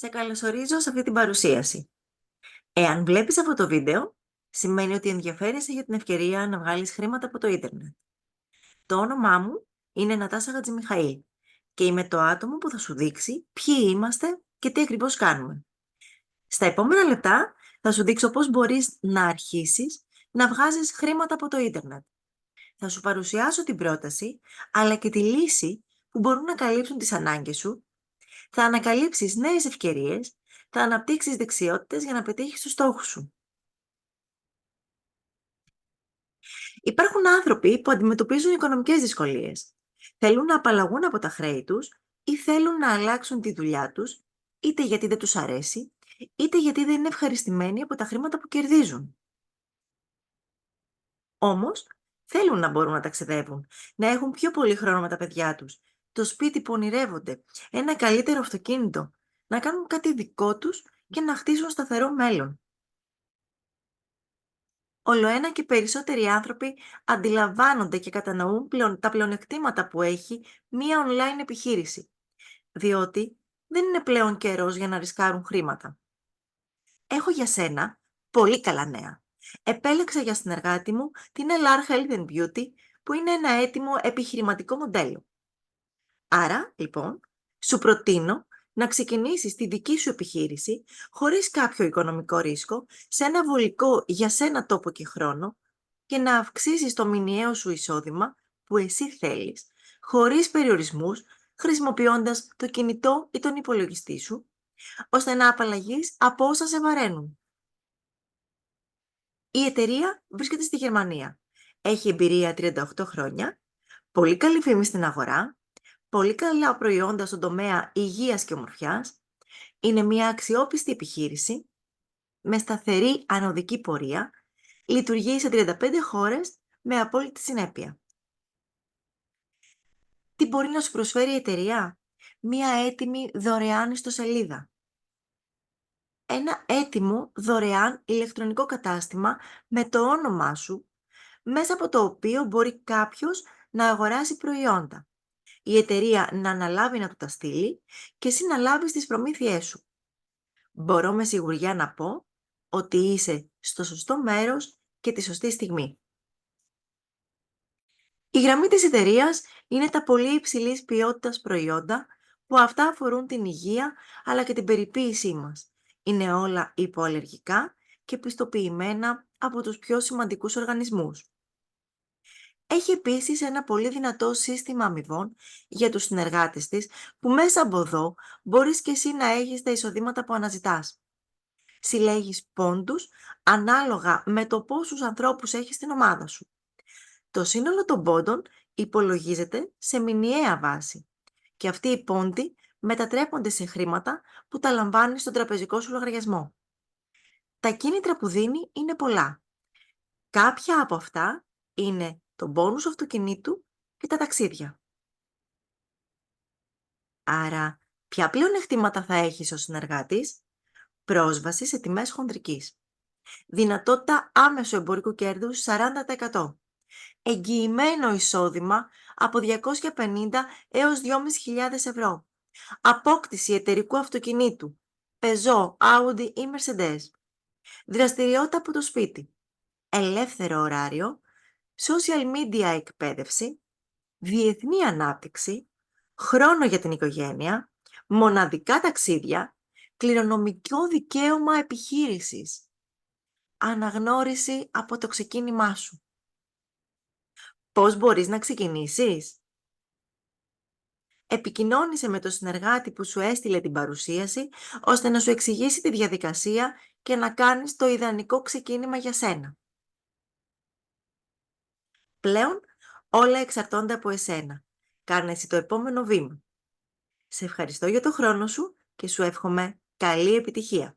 Σε καλωσορίζω σε αυτή την παρουσίαση. Εάν βλέπεις αυτό το βίντεο, σημαίνει ότι ενδιαφέρεσαι για την ευκαιρία να βγάλεις χρήματα από το ίντερνετ. Το όνομά μου είναι Νατάσα Χατζημιχαήλ και είμαι το άτομο που θα σου δείξει ποιοι είμαστε και τι ακριβώς κάνουμε. Στα επόμενα λεπτά θα σου δείξω πώς μπορείς να αρχίσεις να βγάζεις χρήματα από το ίντερνετ. Θα σου παρουσιάσω την πρόταση, αλλά και τη λύση που μπορούν να καλύψουν τις ανάγκες σου. Θα ανακαλύψεις νέες ευκαιρίες, θα αναπτύξεις δεξιότητες για να πετύχεις τους στόχους σου. Υπάρχουν άνθρωποι που αντιμετωπίζουν οικονομικές δυσκολίες. Θέλουν να απαλλαγούν από τα χρέη τους ή θέλουν να αλλάξουν τη δουλειά τους, είτε γιατί δεν τους αρέσει, είτε γιατί δεν είναι ευχαριστημένοι από τα χρήματα που κερδίζουν. Όμως, θέλουν να μπορούν να ταξιδεύουν, να έχουν πιο πολύ χρόνο με τα παιδιά τους, το σπίτι που ονειρεύονται, ένα καλύτερο αυτοκίνητο, να κάνουν κάτι δικό τους και να χτίσουν σταθερό μέλλον. Ολοένα και περισσότεροι άνθρωποι αντιλαμβάνονται και κατανοούν πλέον τα πλεονεκτήματα που έχει μία online επιχείρηση, διότι δεν είναι πλέον καιρός για να ρισκάρουν χρήματα. Έχω για σένα πολύ καλά νέα. Επέλεξα για συνεργάτη μου την LR Health and Beauty, που είναι ένα έτοιμο επιχειρηματικό μοντέλο. Άρα, λοιπόν, σου προτείνω να ξεκινήσεις τη δική σου επιχείρηση χωρίς κάποιο οικονομικό ρίσκο, σε ένα βολικό για σένα τόπο και χρόνο και να αυξήσεις το μηνιαίο σου εισόδημα που εσύ θέλεις, χωρίς περιορισμούς, χρησιμοποιώντας το κινητό ή τον υπολογιστή σου, ώστε να απαλλαγείς από όσα σε βαραίνουν. Η εταιρεία βρίσκεται στη Γερμανία. Έχει εμπειρία 38 χρόνια, πολύ καλή φήμη στην αγορά, πολύ καλά προϊόντα στον τομέα υγείας και ομορφιάς, είναι μια αξιόπιστη επιχείρηση με σταθερή ανωδική πορεία, λειτουργεί σε 35 χώρες με απόλυτη συνέπεια. Τι μπορεί να σου προσφέρει η εταιρεία? Μια έτοιμη δωρεάν ιστοσελίδα. Ένα έτοιμο δωρεάν ηλεκτρονικό κατάστημα με το όνομά σου, μέσα από το οποίο μπορεί κάποιος να αγοράσει προϊόντα. Η εταιρεία να αναλάβει να του τα στείλει και εσύ να λάβεις τις προμήθειές σου. Μπορώ με σιγουριά να πω ότι είσαι στο σωστό μέρος και τη σωστή στιγμή. Η γραμμή της εταιρείας είναι τα πολύ υψηλής ποιότητας προϊόντα που αυτά αφορούν την υγεία αλλά και την περιποίησή μας. Είναι όλα υποαλλεργικά και πιστοποιημένα από τους πιο σημαντικούς οργανισμούς. Έχει επίσης ένα πολύ δυνατό σύστημα αμοιβών για τους συνεργάτες της, που μέσα από εδώ μπορείς και εσύ να έχεις τα εισοδήματα που αναζητάς. Συλλέγεις πόντους ανάλογα με το πόσους ανθρώπους έχεις στην ομάδα σου. Το σύνολο των πόντων υπολογίζεται σε μηνιαία βάση και αυτοί οι πόντοι μετατρέπονται σε χρήματα που τα λαμβάνεις στον τραπεζικό σου λογαριασμό. Τα κίνητρα που δίνει είναι πολλά. Κάποια από αυτά είναι το μπόνους αυτοκινήτου και τα ταξίδια. Άρα, ποια πλεονεκτήματα θα έχεις ως συνεργάτης? Πρόσβαση σε τιμές χονδρικής. Δυνατότητα άμεσου εμπορικού κέρδους 40%. Εγγυημένο εισόδημα από 250 έως 2.500 ευρώ. Απόκτηση εταιρικού αυτοκινήτου, Peugeot, Audi ή Mercedes. Δραστηριότητα από το σπίτι. Ελεύθερο ωράριο, social media εκπαίδευση, διεθνή ανάπτυξη, χρόνο για την οικογένεια, μοναδικά ταξίδια, κληρονομικό δικαίωμα επιχείρησης, αναγνώριση από το ξεκίνημά σου. Πώς μπορείς να ξεκινήσεις? Επικοινώνησε με τον συνεργάτη που σου έστειλε την παρουσίαση, ώστε να σου εξηγήσει τη διαδικασία και να κάνεις το ιδανικό ξεκίνημα για σένα. Πλέον, όλα εξαρτώνται από εσένα. Κάνε εσύ το επόμενο βήμα. Σε ευχαριστώ για το χρόνο σου και σου εύχομαι καλή επιτυχία.